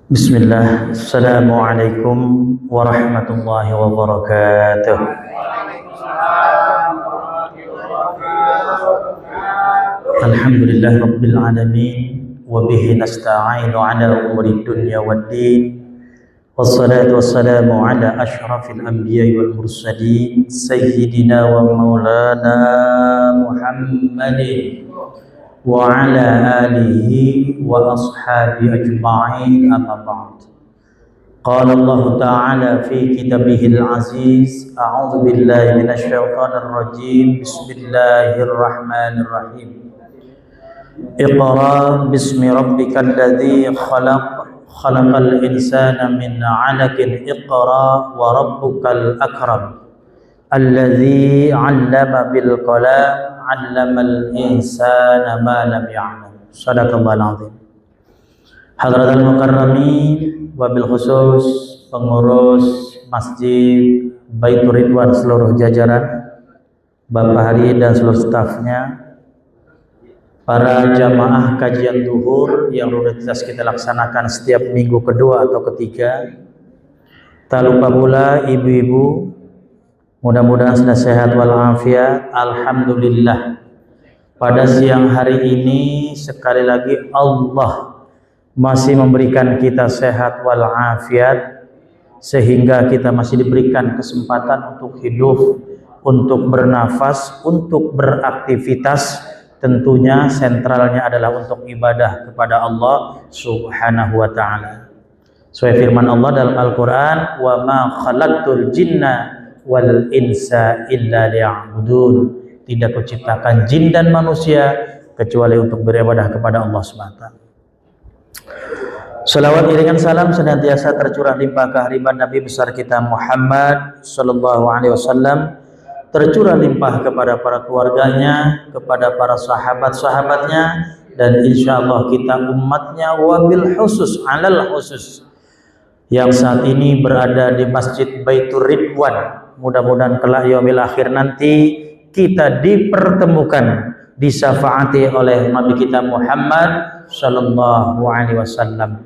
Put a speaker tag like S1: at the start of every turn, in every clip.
S1: Bismillah, Assalamualaikum warahmatullahi wabarakatuh. Alhamdulillah Rabbil Alamin, wabihi nasta'inu ala umuri dunya waddin, wassalatu wassalamu ala ashrafil anbiya wal mursalin, sayyidina wa maulana Muhammadin wa ala alihi wa ashabi ajma'in, amma ba'd. Qala Allah Ta'ala fi kitabihil aziz, a'udzu billahi minasy syaithanir rajim, bismillahirrahmanirrahim. Iqra bismi rabbikal ladzi khalaq, khalaqal insana min 'alaqin, iqra wa rabbukal akram, alladzi 'allama bil qalam, 'allamal insana ma lam ya'lam. Shadaqallahul azim. Hadratul mukarramin, wabil khusus pengurus Masjid Baitur Ridwan seluruh jajaran, Bapak Hari dan seluruh stafnya, para jamaah kajian zuhur yang rutinitas kita laksanakan setiap minggu kedua atau ketiga. Tak lupa pula ibu-ibu, mudah-mudahan sudah sehat walafiat. Alhamdulillah, pada siang hari ini sekali lagi Allah masih memberikan kita sehat walafiat, sehingga kita masih diberikan kesempatan untuk hidup, untuk bernafas, untuk beraktivitas. Tentunya sentralnya adalah untuk ibadah kepada Allah Subhanahu wa ta'ala. Sesuai firman Allah dalam Al-Quran, wa ma khalaqtul jinna wal insa illa liya'budun. Tidak kuciptakan jin dan manusia kecuali untuk beribadah kepada Allah SWT. Salawat iringan salam senantiasa tercurah limpah kehadiran Nabi besar kita Muhammad sallallahu alaihi wasallam, tercurah limpah kepada para keluarganya, kepada para sahabat-sahabatnya, dan insyaallah kita umatnya, wabil khusus alal khusus yang saat ini berada di Masjid Baitur Ridwan. Mudah-mudahan kelak yaumil akhir nanti kita dipertemukan, disyafaati oleh Nabi kita Muhammad sallallahu alaihi wasallam.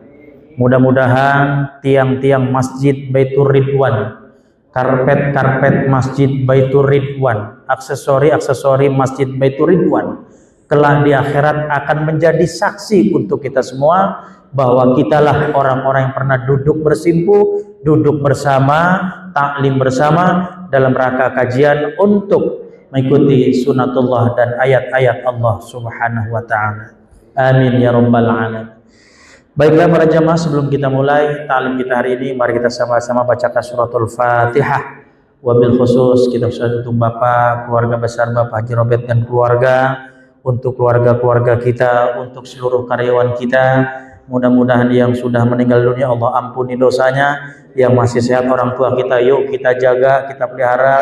S1: Mudah-mudahan tiang-tiang Masjid Baitur Ridwan, karpet-karpet Masjid Baitur Ridwan, aksesori-aksesori Masjid Baitur Ridwan kelak di akhirat akan menjadi saksi untuk kita semua bahwa kitalah orang-orang yang pernah duduk bersimpu, duduk bersama, taklim bersama dalam rangka kajian untuk mengikuti sunatullah dan ayat-ayat Allah Subhanahu wa ta'ala. Amin ya rabbal alamin. Baiklah para jamaah, sebelum kita mulai ta'lim kita hari ini, mari kita sama-sama bacakan suratul Fatihah. Wabil khusus kita untuk Bapak, keluarga besar Bapak Haji Robert dan keluarga, untuk keluarga-keluarga kita, untuk seluruh karyawan kita. Mudah-mudahan yang sudah meninggal dunia Allah ampuni dosanya, yang masih sehat orang tua kita yuk kita jaga, kita pelihara,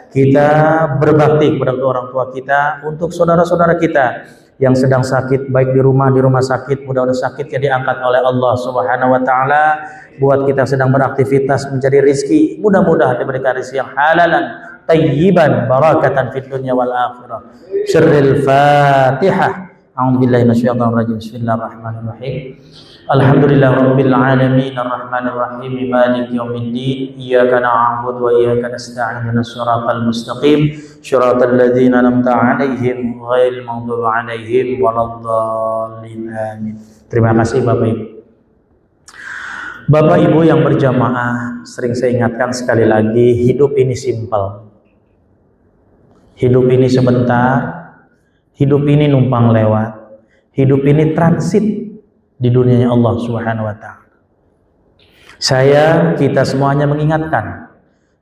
S1: kita berbakti kepada orang tua kita. Untuk saudara-saudara kita yang sedang sakit, baik di rumah sakit, mudah-mudahan sakitnya diangkat oleh Allah Subhanahu wa ta'ala. Buat kita sedang beraktivitas mencari rizki, mudah-mudahan diberikan rizki yang halalan, tayyiban, barakatan fid dunya wal akhirah. Syarril Fatihah. A'udzubillahi minasyaitonir rajim. Bismillahirrahmanirrahim. Alhamdulillahirabbil alamin, arrahmanir rahim, maliki yaumiddin, iyyaka na'budu wa iyyaka nasta'in, ihdinas siratal mustaqim, siratal ladzina an'amta 'alaihim ghairil maghdubi 'alaihim waladdallin. Amin. Terima kasih Bapak Ibu. Bapak Ibu yang berjamaah, sering saya ingatkan sekali lagi, hidup ini simpel. Hidup ini sebentar, hidup ini numpang lewat, hidup ini transit di dunianya Allah Subhanahu wa ta'ala. Kita semuanya mengingatkan,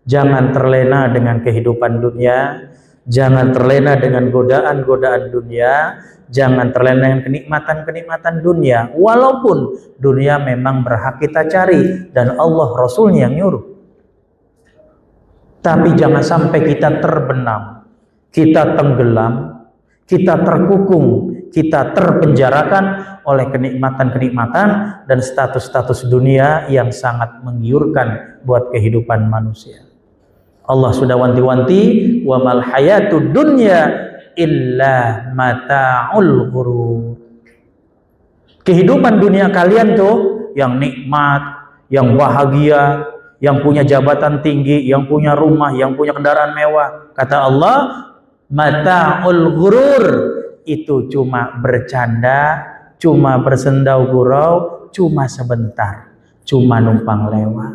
S1: jangan terlena dengan kehidupan dunia, jangan terlena dengan godaan-godaan dunia, jangan terlena dengan kenikmatan-kenikmatan dunia. Walaupun dunia memang berhak kita cari dan Allah Rasulnya yang nyuruh, tapi jangan sampai kita terbenam, kita tenggelam, kita terkukung, kita terpenjarakan oleh kenikmatan-kenikmatan dan status-status dunia yang sangat menggiurkan buat kehidupan manusia. Allah sudah wanti-wanti, wa mal hayatud dunya illa mata'ul ghurur. Kehidupan dunia kalian tuh yang nikmat, yang bahagia, yang punya jabatan tinggi, yang punya rumah, yang punya kendaraan mewah. Kata Allah, mata'ul ghurur, itu cuma bercanda, cuma bersendau gurau, cuma sebentar, cuma numpang lewat,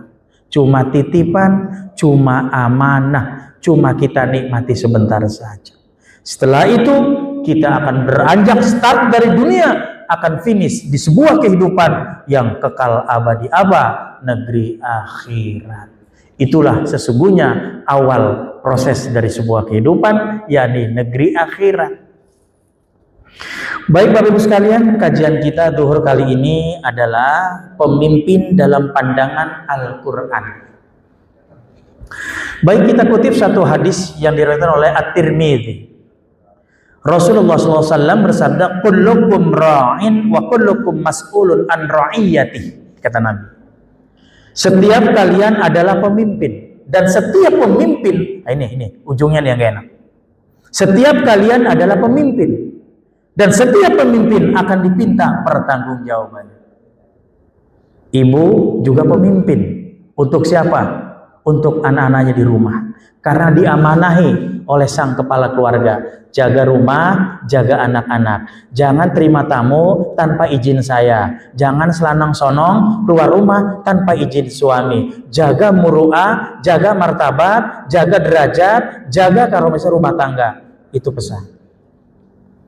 S1: cuma titipan, cuma amanah, cuma kita nikmati sebentar saja. Setelah itu kita akan beranjak start dari dunia, akan finish di sebuah kehidupan yang kekal abadi negeri akhirat. Itulah sesungguhnya awal proses dari sebuah kehidupan, yakni negeri akhirat. Baik Bapak Ibu sekalian, kajian kita zuhur kali ini adalah pemimpin dalam pandangan Al-Quran. Baik, kita kutip satu hadis yang diriwayatkan oleh At-Tirmidzi. Rasulullah SAW bersabda, kullukum ra'in wa kullukum mas'ulun an ra'iyati, kata Nabi. Setiap kalian adalah pemimpin, dan setiap pemimpin, ini ujungnya yang gak enak. Setiap kalian adalah pemimpin, dan setiap pemimpin akan dipinta pertanggungjawabannya. Ibu juga pemimpin. Untuk siapa? Untuk anak-anaknya di rumah. Karena diamanahi oleh sang kepala keluarga. Jaga rumah, jaga anak-anak. Jangan terima tamu tanpa izin saya. Jangan selanang sonong keluar rumah tanpa izin suami. Jaga muru'ah, jaga martabat, jaga derajat, jaga karomesa rumah tangga. Itu pesan.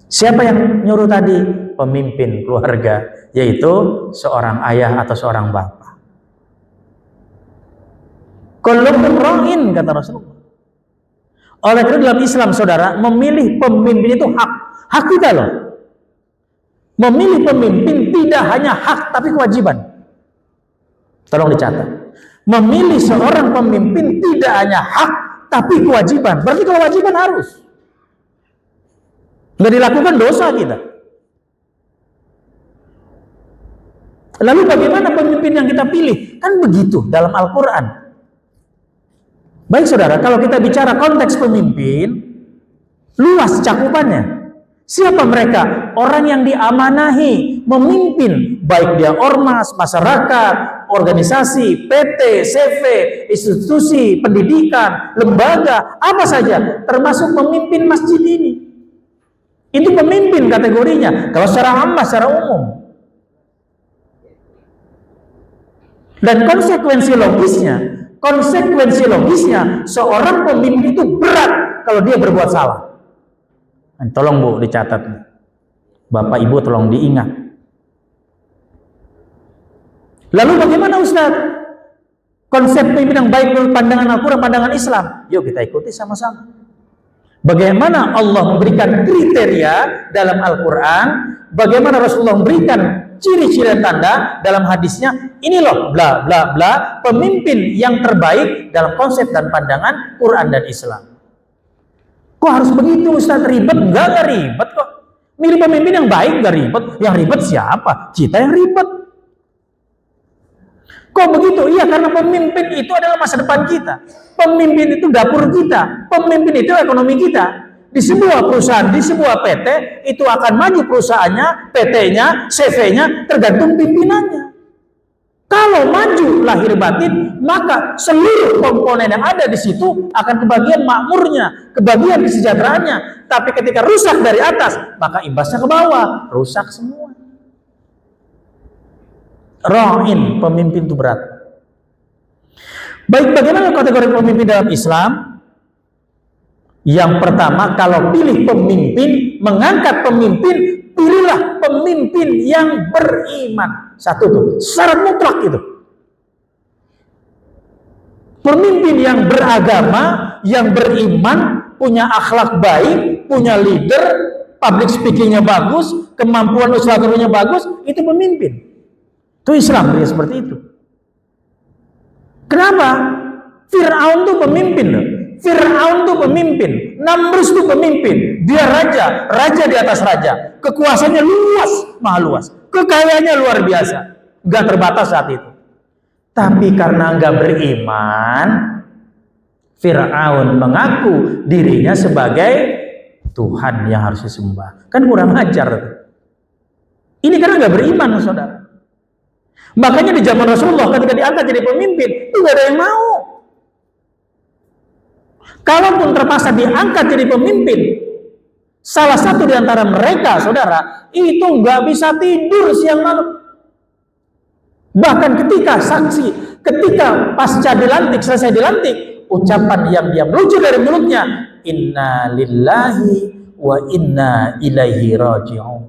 S1: Siapa yang nyuruh tadi? Pemimpin keluarga, yaitu seorang ayah atau seorang bapak. Kullukum ra'in, kata Rasulullah. Oleh karena dalam Islam, saudara, memilih pemimpin itu hak. Hak kita loh. Memilih pemimpin tidak hanya hak, tapi kewajiban. Tolong dicatat. Memilih seorang pemimpin tidak hanya hak, tapi kewajiban. Berarti kewajiban harus. Nggak dilakukan dosa kita. Lalu bagaimana pemimpin yang kita pilih? Kan begitu dalam Al-Quran. Baik saudara, kalau kita bicara konteks pemimpin, luas cakupannya. Siapa mereka? Orang yang diamanahi memimpin, baik dia ormas, masyarakat, organisasi, PT, CV, institusi, pendidikan, lembaga, apa saja, termasuk memimpin masjid ini. Itu pemimpin kategorinya, kalau secara ammah, secara umum. Dan konsekuensi logisnya, seorang pemimpin itu berat kalau dia berbuat salah. Tolong Bu dicatat, Bapak Ibu tolong diingat. Lalu bagaimana Ustaz? Konsep pemimpin yang baik menurut pandangan Al-Quran, pandangan Islam. Yuk kita ikuti sama-sama. Bagaimana Allah memberikan kriteria dalam Al-Quran, bagaimana Rasulullah memberikan ciri-ciri dan tanda dalam hadisnya, ini loh bla bla bla, pemimpin yang terbaik dalam konsep dan pandangan Quran dan Islam. Kok harus begitu Ustaz? Ribet? Enggak ribet kok. Milih pemimpin yang baik enggak ribet. Yang ribet siapa? Kita yang ribet. Kok begitu? Iya, karena pemimpin itu adalah masa depan kita. Pemimpin itu dapur kita. Pemimpin itu ekonomi kita. Di sebuah perusahaan, di sebuah PT, itu akan maju perusahaannya, PT-nya, CV-nya, tergantung pimpinannya. Kalau maju lahir batin, maka seluruh komponen yang ada di situ akan kebagian makmurnya, kebagian kesejahteraannya. Tapi ketika rusak dari atas, maka imbasnya ke bawah, rusak semua. Ra'in, pemimpin itu berat. Baik, bagaimana kategori pemimpin dalam Islam? Yang pertama, kalau pilih pemimpin, mengangkat pemimpin, pilihlah pemimpin yang beriman. Satu tuh, syarat mutlak itu. Pemimpin yang beragama, yang beriman, punya akhlak baik, punya leader, public speakingnya bagus, kemampuan usahanya bagus, itu pemimpin. Itu Islam, dia seperti itu. Kenapa? Fir'aun tuh pemimpin loh. Fir'aun tuh pemimpin, Namrus tuh pemimpin, dia raja di atas raja, kekuasaannya luas, maha luas, kekayaannya luar biasa, gak terbatas saat itu. Tapi karena gak beriman, Fir'aun mengaku dirinya sebagai Tuhan yang harus disembah. Kan kurang ajar. Ini karena gak beriman, saudara. Makanya di zaman Rasulullah ketika diangkat jadi pemimpin, itu gak ada yang mau. Kalaupun terpaksa diangkat jadi pemimpin, salah satu di antara mereka, saudara, itu nggak bisa tidur siang malam. Bahkan ketika pasca dilantik, selesai dilantik, ucapan yang dia meluncur dari mulutnya, inna lillahi wa inna ilaihi raji'un.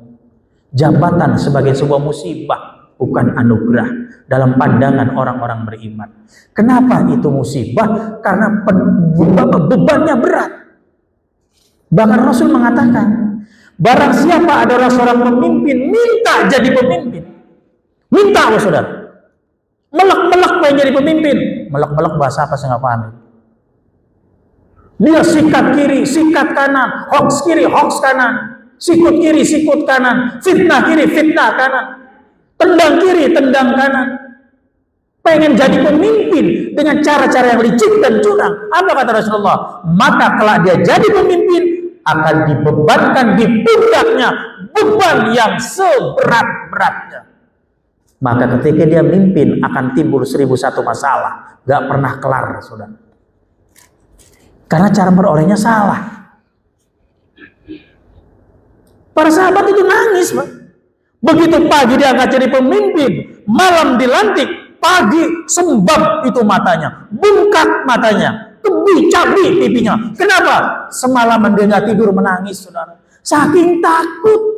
S1: Jabatan sebagai sebuah musibah, bukan anugerah dalam pandangan orang-orang beriman. Kenapa itu musibah? Karena bebannya berat. Bahkan Rasul mengatakan, barang siapa adalah seorang pemimpin, minta jadi pemimpin. Minta, saudara. Melek-melek pengen jadi pemimpin. Melek-melek bahasa apa saya nggak paham. Dia sikat kiri, sikat kanan, hoax kiri, hoax kanan, sikut kiri, sikut kanan, fitnah kiri, fitnah kanan, tendang kiri, tendang kanan. Pengen jadi pemimpin dengan cara-cara yang licik dan curang. Apa kata Rasulullah? Maka kelak dia jadi pemimpin, akan dibebankan di pundaknya beban yang seberat-beratnya. Maka ketika dia mimpin akan timbul 1001 masalah, gak pernah kelar, saudara. Karena cara berolehnya salah. Para sahabat itu nangis, Pak. Begitu pagi dia akan jadi pemimpin, malam dilantik, pagi sembab itu matanya, bengkak matanya, kebi cabi pipinya. Kenapa? Semalaman dia nggak tidur menangis, saudara. Saking takut.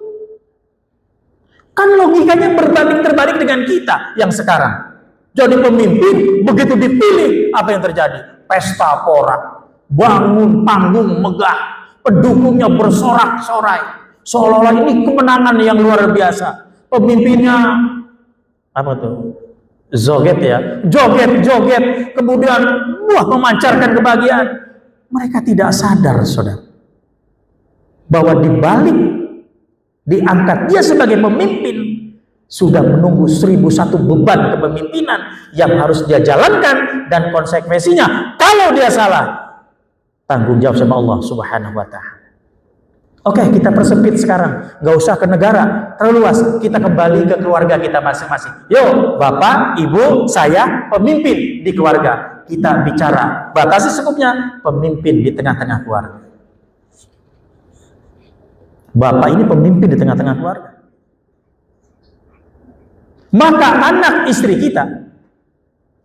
S1: Kan logikanya berbanding terbalik dengan kita yang sekarang. Jadi pemimpin, begitu dipilih, apa yang terjadi? Pesta pora, bangun panggung megah, pendukungnya bersorak-sorai, seolah-olah ini kemenangan yang luar biasa. Pemimpinnya apa tuh? Joget ya, joget, kemudian memancarkan kebahagiaan. Mereka tidak sadar, saudara, bahwa di balik diangkat dia sebagai pemimpin, sudah menunggu 1001 beban kepemimpinan yang harus dia jalankan, dan konsekuensinya kalau dia salah, tanggung jawab sama Allah Subhanahu wa ta'ala. Oke, kita persempit sekarang, nggak usah ke negara terlalu luas, kita kembali ke keluarga kita masing-masing. Yuk, bapak, ibu, saya pemimpin di keluarga. Kita bicara, batasi sekupnya, pemimpin di tengah-tengah keluarga. Bapak ini pemimpin di tengah-tengah keluarga. Maka anak istri kita,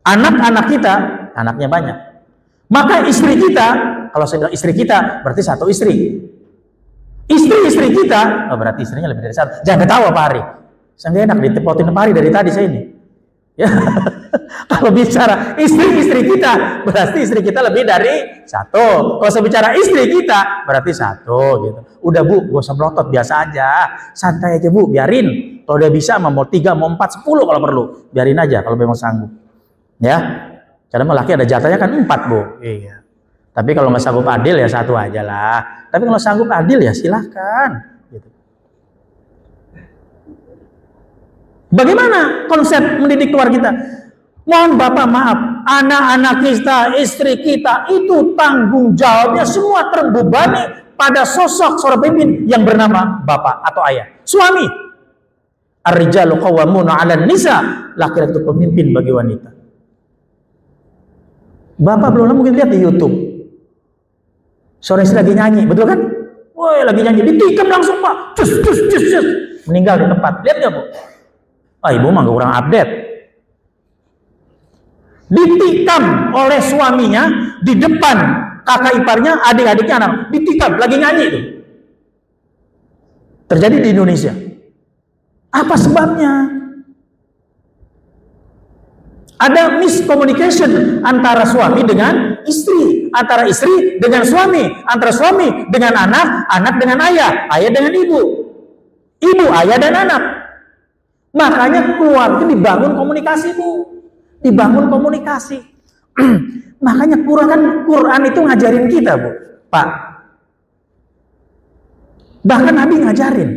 S1: anak-anak kita, anaknya banyak. Maka istri kita, kalau saya bilang istri kita, berarti satu istri. Istri-istri kita, oh berarti istrinya lebih dari satu. Jangan ketawa Pak Ari. Saya nggak enak ditepotin Pak Ari dari tadi saya ini. Ya. Kalau bicara istri-istri kita, berarti istri kita lebih dari satu. Kalau saya bicara istri kita, berarti satu gitu. Udah Bu, gak usah melotot, biasa aja. Santai aja Bu, biarin. Kalau udah bisa mau 3, mau 4, 10 kalau perlu. Biarin aja kalau memang sanggup. Ya. Karena laki ada jatahnya kan 4 Bu. Iya. Tapi kalau nggak sanggup adil ya satu aja lah. Tapi kalau sanggup adil ya silahkan. Gitu. Bagaimana konsep mendidik keluarga kita? Mohon Bapak maaf, anak-anak kita, istri kita itu tanggung jawabnya semua terbebani pada sosok seorang pemimpin yang bernama Bapak atau Ayah. Suami. Ar-rijalu qawwamuna 'alan nisa. Laki-laki itu pemimpin bagi wanita. Bapak belum lama mungkin lihat di YouTube. Sore istri lagi nyanyi, betul kan? Woi, lagi nyanyi, ditikam langsung Pak. Cus. Meninggal di tempat. Lihat nggak Bu? Ah, ibu mah nggak kurang update. Ditikam oleh suaminya di depan kakak iparnya, adik-adiknya, anak. Ditikam, lagi nyanyi itu. Terjadi di Indonesia. Apa sebabnya? Ada miscommunication antara suami dengan istri, antara istri dengan suami, antara suami dengan anak, anak dengan ayah, ayah dengan ibu, ibu, ayah dan anak. Makanya keluarga dibangun komunikasi Bu, dibangun komunikasi. Makanya Quran itu ngajarin kita Bu, Pak. Bahkan Nabi ngajarin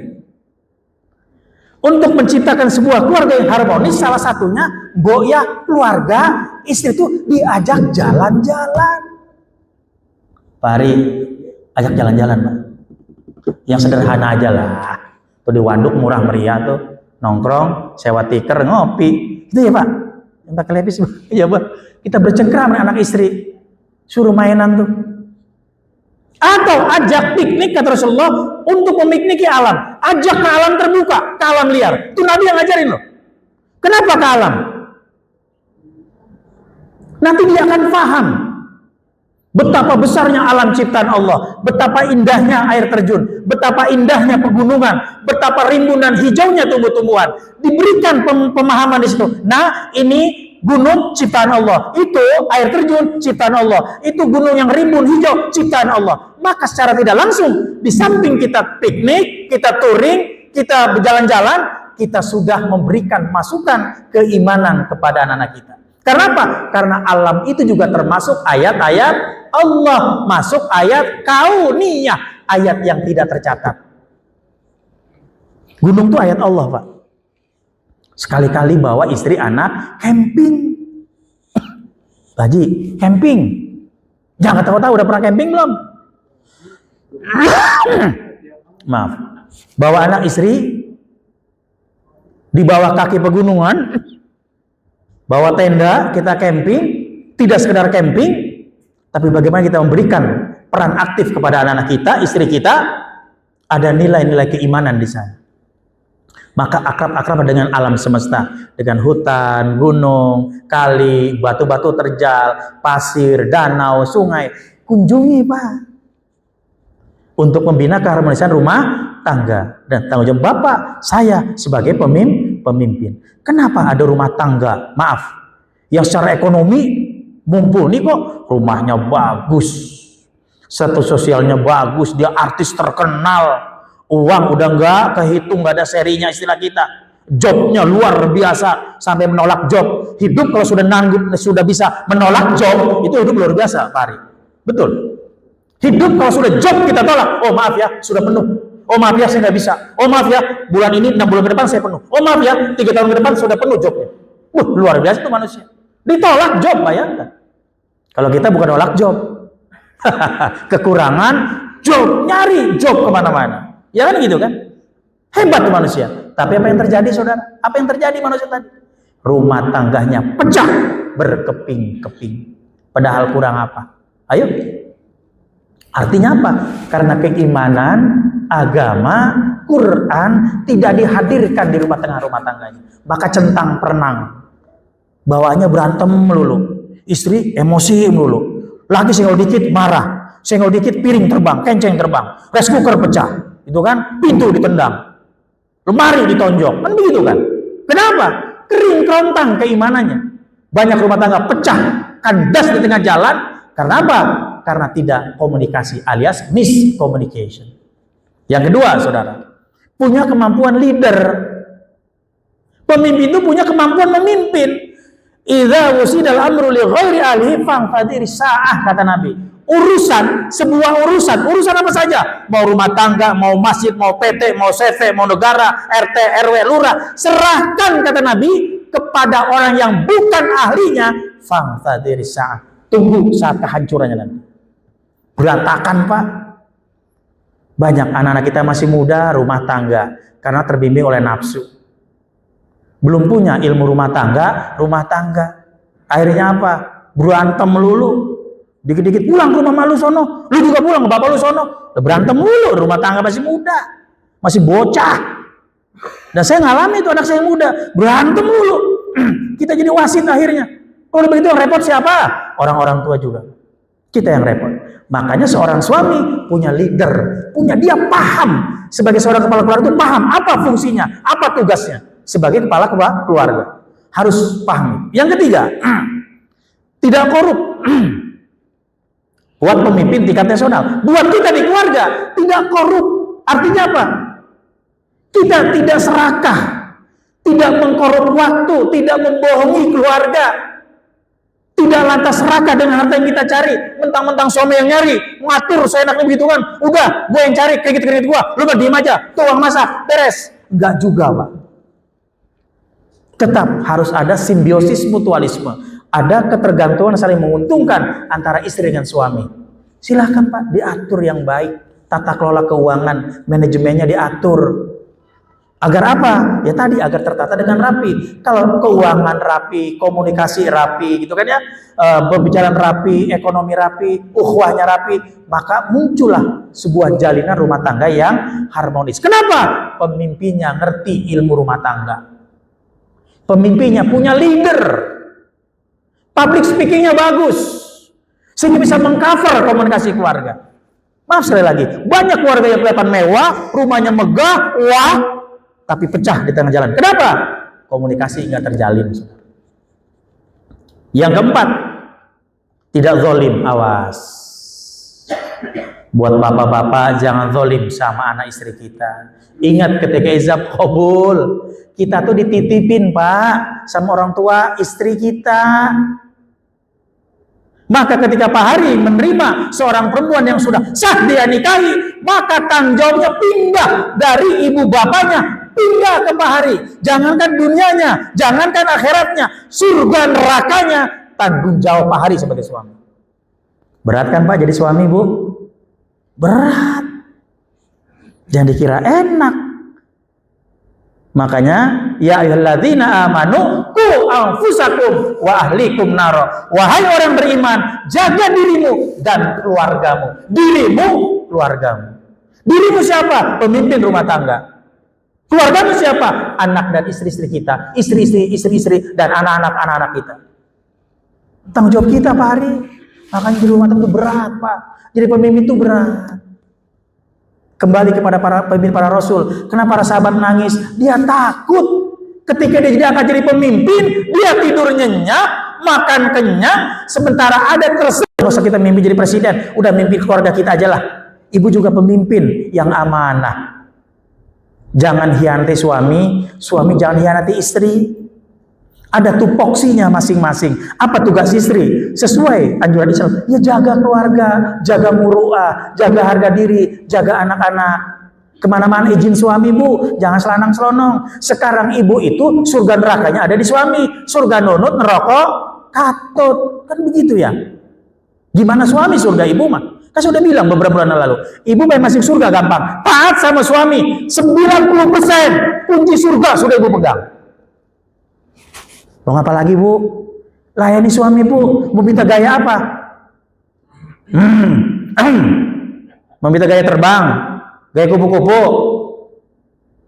S1: untuk menciptakan sebuah keluarga yang harmonis, salah satunya ya keluarga istri itu diajak jalan-jalan. Pak Ari, ajak jalan-jalan Pak. Yang sederhana aja lah. Tuh di waduk murah meriah tuh, nongkrong, sewa tikar, ngopi. Itu ya Pak, yang pakai lepis. Ya Pak, kita bercengkrama anak istri, suruh mainan tuh. Atau ajak piknik kata Rasulullah untuk memikniki alam. Ajak ke alam terbuka, ke alam liar. Itu Nabi yang ngajarin loh. Kenapa ke alam? Nanti dia akan paham betapa besarnya alam ciptaan Allah, betapa indahnya air terjun, betapa indahnya pegunungan, betapa rimbun dan hijaunya tumbuh-tumbuhan. Diberikan pemahaman di situ. Nah, ini gunung ciptaan Allah, itu air terjun ciptaan Allah, itu gunung yang rimbun hijau ciptaan Allah. Maka secara tidak langsung, di samping kita piknik, kita touring, kita berjalan-jalan, kita sudah memberikan masukan keimanan kepada anak-anak kita. Kenapa? Karena alam itu juga termasuk ayat-ayat Allah, masuk ayat kauniyah, ayat yang tidak tercatat. Gunung itu ayat Allah, Pak. Sekali-kali bawa istri anak camping. Haji, camping. Jangan tahu-tahu udah pernah camping belum? Maaf. Bawa anak istri di bawah kaki pegunungan, bawa tenda, kita camping, tidak sekedar camping, tapi bagaimana kita memberikan peran aktif kepada anak-anak kita, istri kita, ada nilai-nilai keimanan di sana. Maka akrab-akrab dengan alam semesta, dengan hutan, gunung, kali, batu-batu terjal, pasir, danau, sungai. Kunjungi, Pak. Untuk membina keharmonisan rumah tangga. Dan tanggung jawab Bapak, saya sebagai pemimpin. Kenapa ada rumah tangga, maaf, yang secara ekonomi mumpuni kok, rumahnya bagus, status sosialnya bagus, dia artis terkenal, uang udah nggak kehitung, nggak ada serinya istilah kita, jobnya luar biasa sampai menolak job. Hidup kalau sudah nanggup, sudah bisa menolak job, itu hidup luar biasa, Pak Ari. Betul. Hidup kalau sudah job kita tolak, oh maaf ya, sudah penuh. Oh maaf ya, saya nggak bisa. Oh maaf ya, bulan ini 6 bulan ke depan saya penuh. Oh maaf ya, 3 tahun ke depan sudah penuh jobnya. Luar biasa itu manusia. Ditolak job, bayangkan. Kalau kita bukan nolak job, kekurangan job, nyari job kemana-mana. Ya kan gitu kan? Hebat tuh manusia. Tapi apa yang terjadi, saudara? Apa yang terjadi manusia tadi? Rumah tangganya pecah, berkeping-keping. Padahal kurang apa? Ayo. Artinya apa? Karena keimanan, agama, Quran tidak dihadirkan di rumah tangganya. Maka centang perenang, bawaannya berantem melulu, istri emosi melulu, lagi senggol dikit marah, senggol dikit piring terbang, kenceng terbang, rice cooker pecah, itu kan, pintu ditendang, lemari ditonjok, kan begitu kan? Kenapa? Kering kerontang keimanannya. Banyak rumah tangga pecah, kandas di tengah jalan. Karena apa? Karena tidak komunikasi alias miscommunication. Yang kedua, saudara, punya kemampuan leader. Pemimpin itu punya kemampuan memimpin. Idza wusidal amru li ghairi ahlihi fa'tadiri sa'ah, kata Nabi. Sebuah urusan apa saja, mau rumah tangga, mau masjid, mau PT, mau CV, mau negara, RT, RW, lurah, serahkan, kata Nabi, kepada orang yang bukan ahlinya, fa'tadiri sa'ah. Tunggu saat kehancurannya nanti. Berantakan, Pak. Banyak anak-anak kita masih muda rumah tangga karena terbimbing oleh nafsu. Belum punya ilmu rumah tangga. Akhirnya apa? Berantem melulu. Dikit-dikit pulang ke rumah malu sono. Lu juga pulang ke bapak lu sono. Berantem mulu, rumah tangga masih muda. Masih bocah. Dan saya ngalami itu anak saya muda. Berantem mulu. Kita jadi wasit akhirnya. Kalau begitu yang repot siapa? Orang-orang tua juga. Kita yang repot. Makanya seorang suami punya leader, dia paham sebagai seorang kepala keluarga itu paham apa fungsinya, apa tugasnya sebagai kepala keluarga. Harus paham. Yang ketiga, tidak korup. Buat pemimpin tingkat nasional, buat kita di keluarga tidak korup. Artinya apa? Kita tidak serakah, tidak mengkorup waktu, tidak membohongi keluarga. Tidak lantas serakah dengan harta yang kita cari. Mentang-mentang suami yang nyari, ngatur saya enaknya begitu kan. Udah, gue yang cari kredit-kredit gue. Lu mah diem aja, tuh uang masak, beres. Enggak juga, Pak. Tetap harus ada simbiosis mutualisme. Ada ketergantungan saling menguntungkan antara istri dengan suami. Silahkan, Pak, diatur yang baik. Tata kelola keuangan, manajemennya diatur. Agar apa? Ya tadi, agar tertata dengan rapi. Kalau keuangan rapi, komunikasi rapi, gitu kan ya, berbicara rapi, ekonomi rapi, ukhuwahnya rapi, maka muncullah sebuah jalinan rumah tangga yang harmonis. Kenapa? Pemimpinnya ngerti ilmu rumah tangga. Pemimpinnya punya leader. Public speakingnya bagus. Sehingga bisa mengcover komunikasi keluarga. Maaf sekali lagi, banyak keluarga yang kelihatan mewah, rumahnya megah, wah, tapi pecah di tengah jalan. Kenapa? Komunikasi nggak terjalin. Yang keempat, tidak zalim. Awas. Buat bapak-bapak, jangan zalim sama anak istri kita. Ingat ketika izab qabul, kita tuh dititipin, Pak, sama orang tua istri kita. Maka ketika Pak Hari menerima seorang perempuan yang sudah sah dia nikahi, maka tanggung jawabnya pindah dari ibu bapaknya, pindah ke Pak Hari. Jangankan dunianya, jangankan akhiratnya, surga nerakanya, tanggung jawab Pak Hari sebagai suami. Berat kan Pak jadi suami, Bu? Berat. Jangan dikira enak. Makanya, ya ayyuhalladzina amanu qu anfusakum wa ahlikum naro. Wahai orang beriman, jaga dirimu dan keluargamu. Dirimu, keluargamu. Dirimu siapa? Pemimpin rumah tangga. Keluargamu siapa? Anak dan istri-istri kita, istri-istri dan anak-anak kita. Tanggung jawab kita, Pak Hari. Makanya di rumah tangga itu berat, Pak. Jadi pemimpin itu berat. Kembali kepada para pemimpin, para rasul. Kenapa para sahabat nangis? Dia takut. Ketika dia akan jadi pemimpin, dia tidur nyenyak, makan kenyang, sementara ada terserah. Gak usah kita mimpi jadi presiden, udah mimpi keluarga kita aja lah. Ibu juga pemimpin yang amanah. Jangan hianati suami, suami jangan hianati istri. Ada tupoksinya masing-masing. Apa tugas istri? Sesuai anjuran Islam. Ya jaga keluarga, jaga muru'ah, jaga harga diri, jaga anak-anak. Kemana-mana izin suami, Bu. Jangan selanang-selonong. Sekarang ibu itu surga nerakanya ada di suami. Surga nunut, neraka katut. Kan begitu ya. Gimana suami surga ibu mah? Kan sudah bilang beberapa bulan lalu. Ibu main masuk surga gampang. Taat sama suami. 90% kunci surga sudah ibu pegang. Mau apa lagi, Bu? Layani suami, Bu. Mau minta gaya apa? Mau minta gaya terbang, gaya kupu-kupu,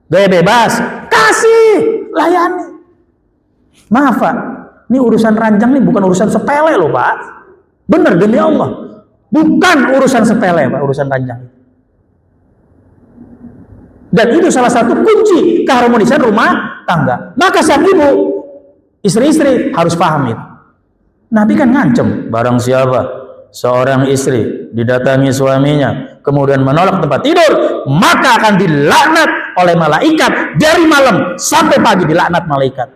S1: gaya bebas. Kasih, layani. Maaf, Pak. Ini urusan ranjang nih bukan urusan sepele loh, Pak. Bener demi Allah. Bukan urusan sepele, Pak, urusan ranjang. Dan itu salah satu kunci keharmonisan rumah tangga. Maka sang ibu, istri-istri harus paham itu. Nabi kan ngancem, barang siapa seorang istri didatangi suaminya kemudian menolak tempat tidur, maka akan dilaknat oleh malaikat dari malam sampai pagi, dilaknat malaikat.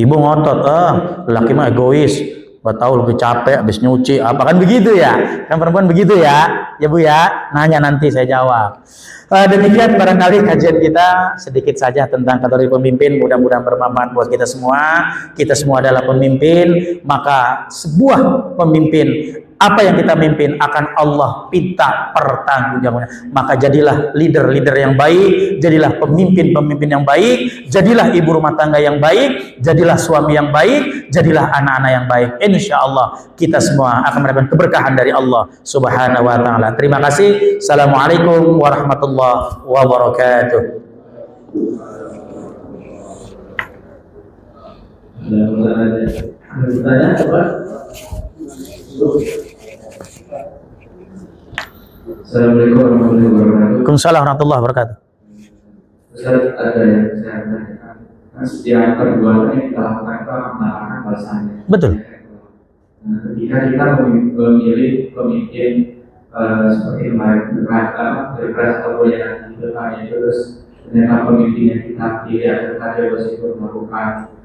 S1: Ibu ngotot, laki mah egois, tahu lebih capek habis nyuci, apa kan begitu ya? Kan perempuan begitu ya? Ya Bu ya, nanya nanti saya jawab. Demikian barangkali kajian kita sedikit saja tentang kategori pemimpin, mudah-mudahan bermanfaat buat kita semua. Kita semua adalah pemimpin, maka sebuah pemimpin, apa yang kita mimpin akan Allah pinta pertanggungjawabannya. Maka jadilah leader-leader yang baik, jadilah pemimpin-pemimpin yang baik, jadilah ibu rumah tangga yang baik, jadilah suami yang baik, jadilah anak-anak yang baik. Insya Allah kita semua akan mendapatkan keberkahan dari Allah Subhanahu wa Ta'ala. Terima kasih. Assalamualaikum warahmatullahi wabarakatuh.
S2: Assalamualaikum warahmatullahi wabarakatuh.
S1: Waalaikumsalam warahmatullahi wabarakatuh.
S2: Ustaz, ada yang saya tanyakan. Setiap perbuatan yang kita lakukan itu akan balasannya.
S1: Betul.
S2: Nah, ketika kita memilih pemimpin seperti kemarin berkeras atau boleh nanti depannya terus ternyata pemimpin yang kita pilih ternyata dia bersifat melakukan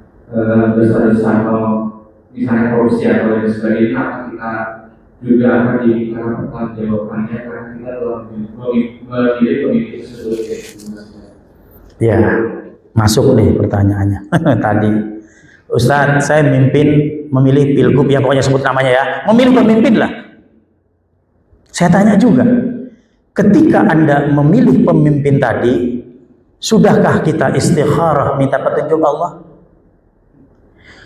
S2: dosa-dosa atau misalnya korupsi atau lain sebagainya, maka kita juga akan diberikan pertanggungjawabannya karena kita telah memilih pemimpin tersebut.
S1: Ya, masuk nih pertanyaannya tadi. Ustaz, saya memilih pilgub, ya pokoknya sebut namanya ya, memilih pemimpin lah. Saya tanya juga, ketika Anda memilih pemimpin tadi, Sudahkah kita istikharah minta petunjuk Allah?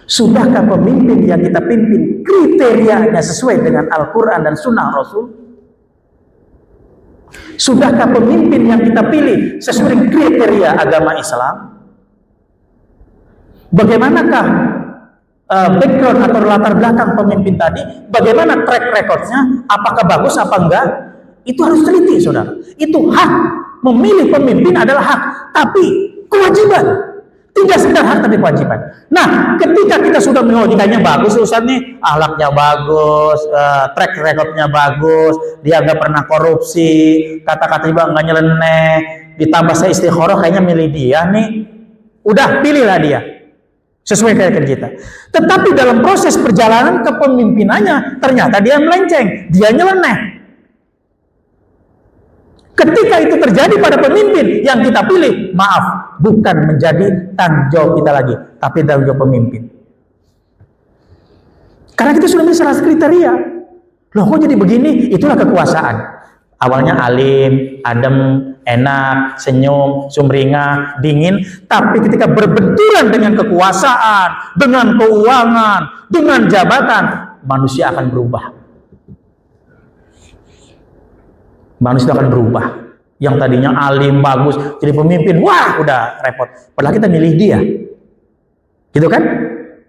S1: Sudahkah pemimpin yang kita pimpin kriterianya sesuai dengan Al-Quran dan Sunnah Rasul? Sudahkah pemimpin yang kita pilih sesuai dengan kriteria agama Islam? Bagaimanakah background atau latar belakang pemimpin tadi? Bagaimana track recordnya? Apakah bagus apa enggak? Itu harus teliti, saudara. Itu hak. Memilih pemimpin adalah hak, tapi kewajiban. Tidak sekedar hak tapi kewajiban. Nah, ketika kita sudah mengajikannya bagus, Ustaz nih, akhlaknya bagus, track recordnya bagus, dia nggak pernah korupsi, kata-kata juga nggak nyeleneh, ditambah saya istikharah kayaknya milih dia nih, udah pilihlah dia sesuai kayak kita. Tetapi dalam proses perjalanan kepemimpinannya ternyata dia melenceng, dia nyeleneh. Ketika itu terjadi pada pemimpin yang kita pilih, maaf, bukan menjadi tanggung jawab kita lagi, tapi tanggung jawab pemimpin. Karena kita sudah bisa kriteria. Loh kok jadi begini? Itulah kekuasaan. Awalnya alim, adem, enak, senyum, sumringah, dingin. Tapi ketika berbenturan dengan kekuasaan, dengan keuangan, dengan jabatan, manusia akan berubah. Manusia akan berubah. Yang tadinya alim, bagus, jadi pemimpin, wah udah repot. Padahal kita milih dia, gitu kan?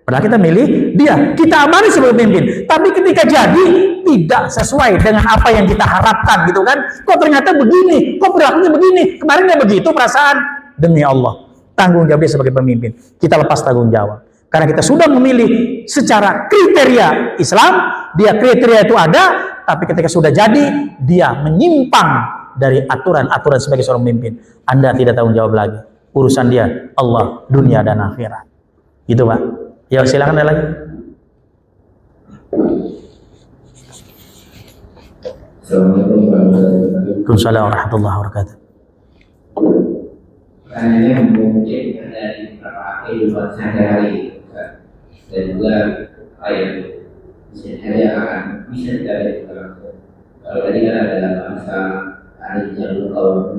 S1: Padahal kita milih dia, kita amani sebagai pemimpin. Tapi ketika jadi tidak sesuai dengan apa yang kita harapkan, gitu kan? Kok ternyata begini, kok perilakunya begini, kemarin dia begitu perasaan. Demi Allah, tanggung jawab dia sebagai pemimpin. Kita lepas tanggung jawab. Karena kita sudah memilih secara kriteria Islam, dia kriteria itu ada, tapi ketika sudah jadi, dia menyimpang dari aturan-aturan sebagai seorang pemimpin. Anda tidak tanggung jawab lagi. Urusan dia, Allah, dunia dan akhirat. Gitu Pak. Ya silakan ada lagi. Assalamualaikum warahmatullahi wabarakatuh.
S2: Pertanyaannya mungkin dari beberapa kehidupan sehari-hari dan juga ayat sehari akan bisa tidak langsung. Kalau tadi kan ada bahasa ada jalur kaum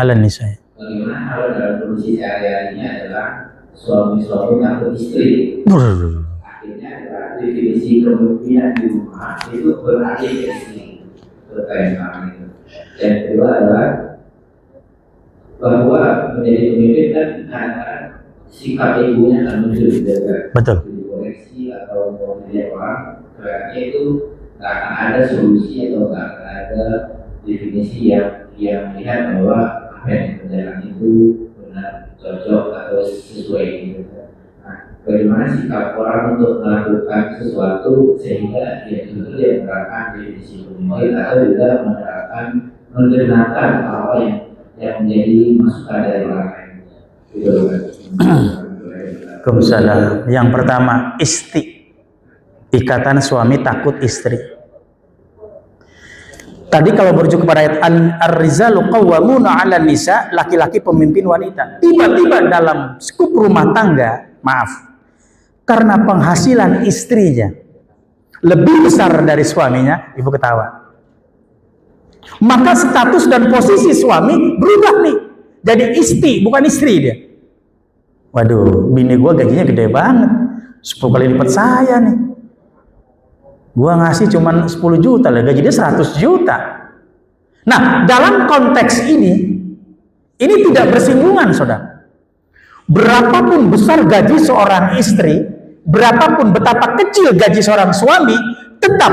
S1: Al-Nisa.
S2: Bagaimana kalau dalam kondisi sehari-harinya adalah suami takut istri? Akhirnya adalah definisi kepemimpinan di rumah itu berarti istri terkait sama itu. Yang kedua adalah bahwa menjadi pemimpin kan kadang-kadang sikap egonya akan muncul juga.
S1: Betul.
S2: Dikoreksi atau mau dilihat orang, kayaknya itu nggak akan ada solusi atau nggak akan ada definisi yang melihat bahwa apa yang berjalan itu benar cocok atau sesuai gitu. Nah, bagaimana sikap orang untuk melakukan sesuatu sehingga dia betul dia menerapkan definisi pemimpin atau juga menerapkan mendengarkan apa yang menjadi masukan dari orang lain.
S1: Waalaikumsalam. Yang pertama, ikatan suami takut istri. Tadi kalau merujuk kepada ayat Ar-Rijalu qawwamuna 'alan nisa, laki-laki pemimpin wanita. Tiba-tiba dalam skup rumah tangga, maaf, karena penghasilan istrinya lebih besar dari suaminya, ibu ketawa. Maka status dan posisi suami berubah nih. Jadi bukan istri dia. Waduh, bini gua gajinya gede banget. 10 kali lipat saya nih. Gua ngasih cuman 10 juta lah, gaji dia 100 juta. Nah, dalam konteks ini tidak bersinggungan, saudara. Berapapun besar gaji seorang istri, berapapun betapa kecil gaji seorang suami, tetap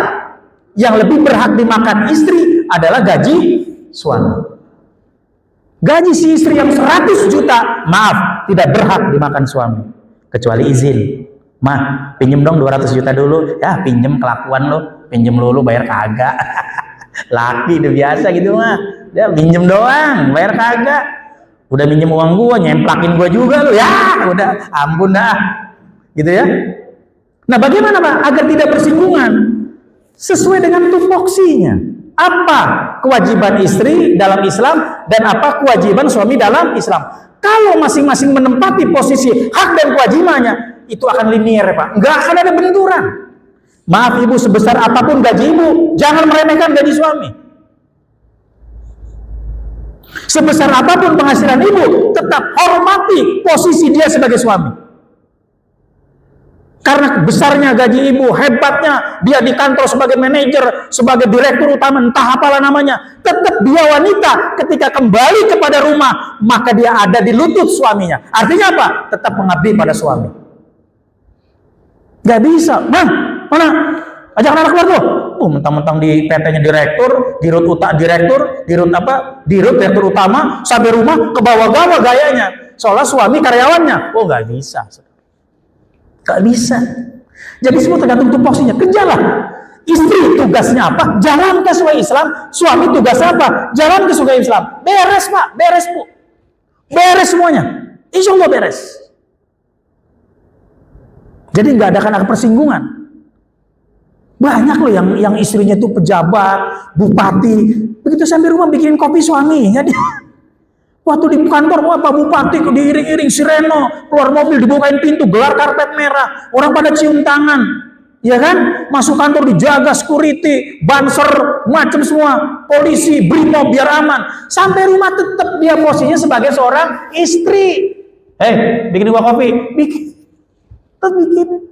S1: yang lebih berhak dimakan istri adalah gaji suami. Gaji si istri yang 100 juta, maaf, tidak berhak dimakan suami. Kecuali izin. Mah, pinjem dong 200 juta dulu. Ya, pinjem kelakuan lo. Pinjem lu bayar kagak. Laki udah biasa gitu mah. Dia pinjem doang, bayar kagak. Udah minjem uang gua, nyemplakin gua juga lo. Ya, udah, ampun dah. Gitu ya. Nah, bagaimana Pak? Agar tidak bersinggungan. Sesuai dengan tupoksinya. Apa kewajiban istri dalam Islam dan apa kewajiban suami dalam Islam? Kalau masing-masing menempati posisi hak dan kewajibannya, itu akan linear, Pak. Nggak akan ada benturan. Maaf ibu, sebesar apapun gaji ibu, jangan meremehkan gaji suami. Sebesar apapun penghasilan ibu, tetap hormati posisi dia sebagai suami. Karena besarnya gaji ibu, hebatnya dia di kantor sebagai manajer, sebagai direktur utama, entah apalah namanya, tetap dia wanita ketika kembali kepada rumah, maka dia ada di lutut suaminya. Artinya apa? Tetap mengabdi pada suami. Gak bisa, mana? Ajak anak keluar tuh. Mentang-mentang di PT-nya direktur, dirut direktur utama, sampai rumah ke bawah-bawah gayanya. Soalnya suami karyawannya. Oh, gak bisa. Gak bisa. Jadi semua tergantung tupoksinya. Kerjalah. Istri tugasnya apa? Jalan ke sesuai Islam. Suami tugasnya apa? Jalan ke sesuai Islam. Beres Pak, beres Bu. Beres semuanya. Insya Allah beres. Jadi nggak ada kena persinggungan. Banyak loh yang istrinya tuh pejabat, bupati. Begitu sampai rumah bikinin kopi suaminya dia. Waktu di kantor, Pak Bupati diiring-iring sireno, keluar mobil dibukain pintu, gelar karpet merah, orang pada cium tangan, ya kan? Masuk kantor dijaga security, banser, macam semua, polisi, brimob biar aman. Sampai rumah tetap dia posisinya sebagai seorang istri. Bikin gua kopi, tetap bikin.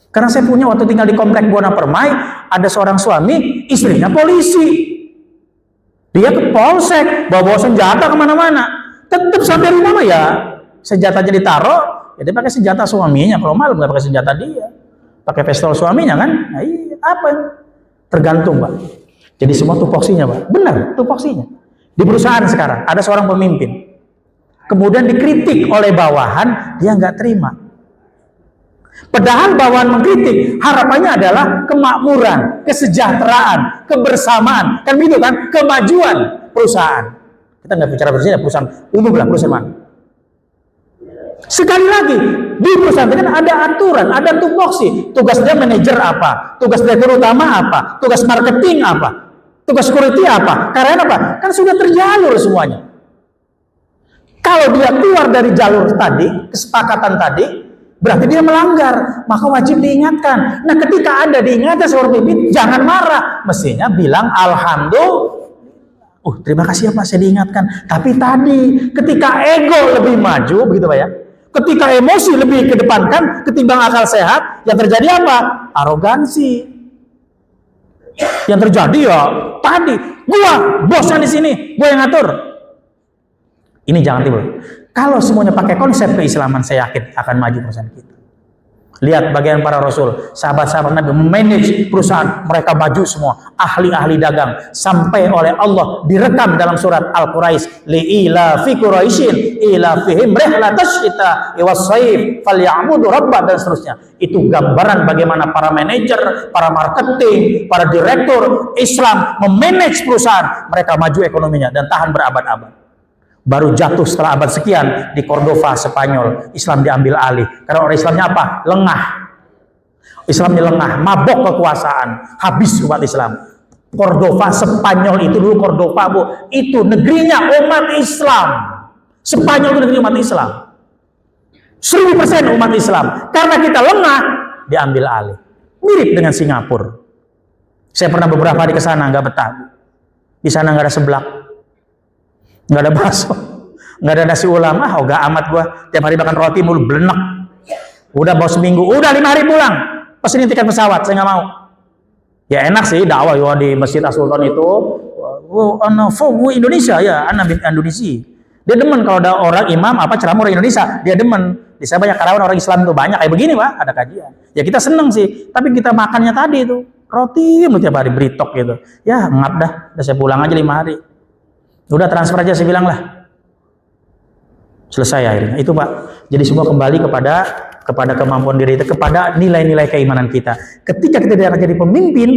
S1: Karena saya punya waktu tinggal di komplek Buana Permai, ada seorang suami, istrinya polisi. Dia ke polsek, bawa senjata kemana-mana. Tetap sampai rumah ya, senjatanya ditaruh, ya dia pakai senjata suaminya. Kalau malam nggak pakai senjata dia, pakai pistol suaminya kan? Nah, iya, apa? Tergantung Pak. Jadi semua tupoksinya Pak, benar tupoksinya. Di perusahaan sekarang ada seorang pemimpin, kemudian dikritik oleh bawahan, dia nggak terima. Padahal bawahan mengkritik, harapannya adalah kemakmuran, kesejahteraan, kebersamaan, kan gitu kan, kemajuan perusahaan. Kita nggak bicara perusahaan umum lah, perusahaan mana. Sekali lagi, di perusahaan itu kan ada aturan, ada tupoksi. Tugas dia manajer apa, tugas direktur utama apa, tugas marketing apa, tugas security apa, karyawan apa, kan sudah terjalur semuanya. Kalau dia keluar dari jalur tadi, kesepakatan tadi, berarti dia melanggar, maka wajib diingatkan. Nah, ketika Anda diingatkan seorang pemimpin, jangan marah. Mestinya bilang alhamdulillah. Terima kasih ya Pak, saya diingatkan. Tapi tadi, ketika ego lebih maju, begitu Pak ya. Ketika emosi lebih kedepankan ketimbang akal sehat, yang terjadi apa? Arogansi. Yang terjadi ya tadi, gua bosnya di sini, gua yang ngatur. Ini jangan timbul. Kalau semuanya pakai konsep keislaman, saya yakin akan maju perusahaan kita. Lihat bagian para rasul, sahabat-sahabat Nabi memanage perusahaan, mereka maju semua, ahli-ahli dagang, sampai oleh Allah direkam dalam surat Al-Quraisy, li'ila fi Quraisyin ila fihim rihlatash shita was-sayf falyabudu rabb, dan seterusnya. Itu gambaran bagaimana para manajer, para marketing, para direktur Islam memanage perusahaan, mereka maju ekonominya dan tahan berabad-abad. Baru jatuh setelah abad sekian di Cordova, Spanyol, Islam diambil alih. Karena orang Islamnya apa? Lengah. Islamnya lengah, mabok kekuasaan, habis umat Islam. Cordova, Spanyol itu dulu Cordova, Bu. Itu negerinya umat Islam. Spanyol itu negeri umat Islam. 1000% umat Islam. Karena kita lengah, diambil alih. Mirip dengan Singapura. Saya pernah beberapa hari ke sana, nggak betah. Di sana nggak ada seblak. Nggak ada bakso, nggak ada nasi ulam, gak amat gua tiap hari makan roti mulu, blenek. Udah bawa seminggu, udah 5 hari pulang, pesenin tiket pesawat, saya nggak mau. Ya enak sih dakwah ya di Masjid As-Sultan itu, Indonesia ya, anak Indonesia. Dia demen kalau ada orang imam apa ceramah orang Indonesia, dia demen. Di sana banyak karyawan orang Islam itu banyak kayak begini Pak, ada kajian. Ya kita seneng sih, tapi kita makannya tadi itu roti tiap hari beritok gitu. Ya ngap dah saya pulang aja 5 hari. Udah transfer aja saya bilang lah. Selesai akhirnya. Itu Pak. Jadi semua kembali kepada kemampuan diri kita, kepada nilai-nilai keimanan kita. Ketika kita tidak jadi pemimpin,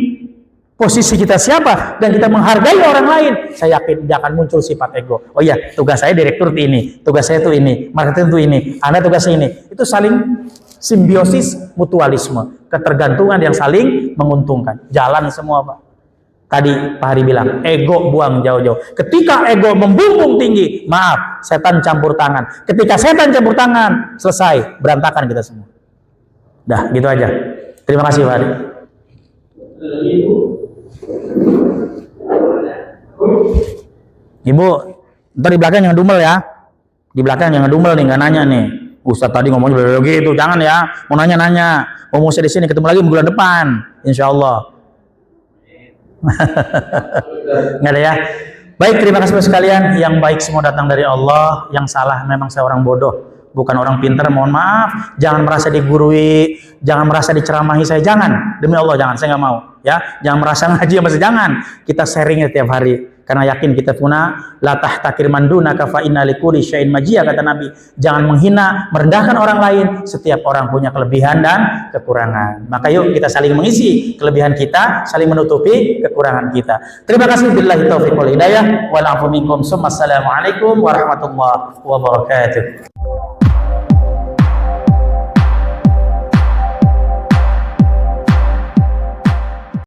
S1: posisi kita siapa dan kita menghargai orang lain, saya yakin tidak akan muncul sifat ego. Oh iya, tugas saya direktur ini, tugas saya itu ini, marketing itu ini, Anda tugasnya ini. Itu saling simbiosis, mutualisme, ketergantungan yang saling menguntungkan. Jalan semua Pak. Tadi Pak Hari bilang, ego buang jauh-jauh. Ketika ego membumbung tinggi, maaf, setan campur tangan. Ketika setan campur tangan, selesai, berantakan kita semua. Dah, gitu aja. Terima kasih Pak Hari. Ibu, Ntar di belakang jangan dumel ya. Di belakang jangan dumel nih, nggak nanya nih. Ustaz tadi ngomongnya gitu, jangan ya. Mau nanya-nanya. Mau saya di sini ketemu lagi bulan depan, insya Allah. Nggak ada ya. Baik, terima kasih sekalian. Yang baik semua datang dari Allah. Yang salah memang saya orang bodoh, bukan orang pintar. Mohon maaf. Jangan merasa digurui, jangan merasa diceramahi saya. Jangan, demi Allah jangan. Saya nggak mau. Ya, jangan merasa ngaji ya, masih jangan. Kita sharing tiap hari. Karena yakin kita punya la tahtakir mandunaka fa inna likulli syai'in majia, kata Nabi. Jangan menghina, merendahkan orang lain. Setiap orang punya kelebihan dan kekurangan. Maka yuk kita saling mengisi kelebihan kita, saling menutupi kekurangan kita. Terima kasih, billahi taufiq wal hidayah. Wal afu minkum. Assalamualaikum warahmatullahi wabarakatuh.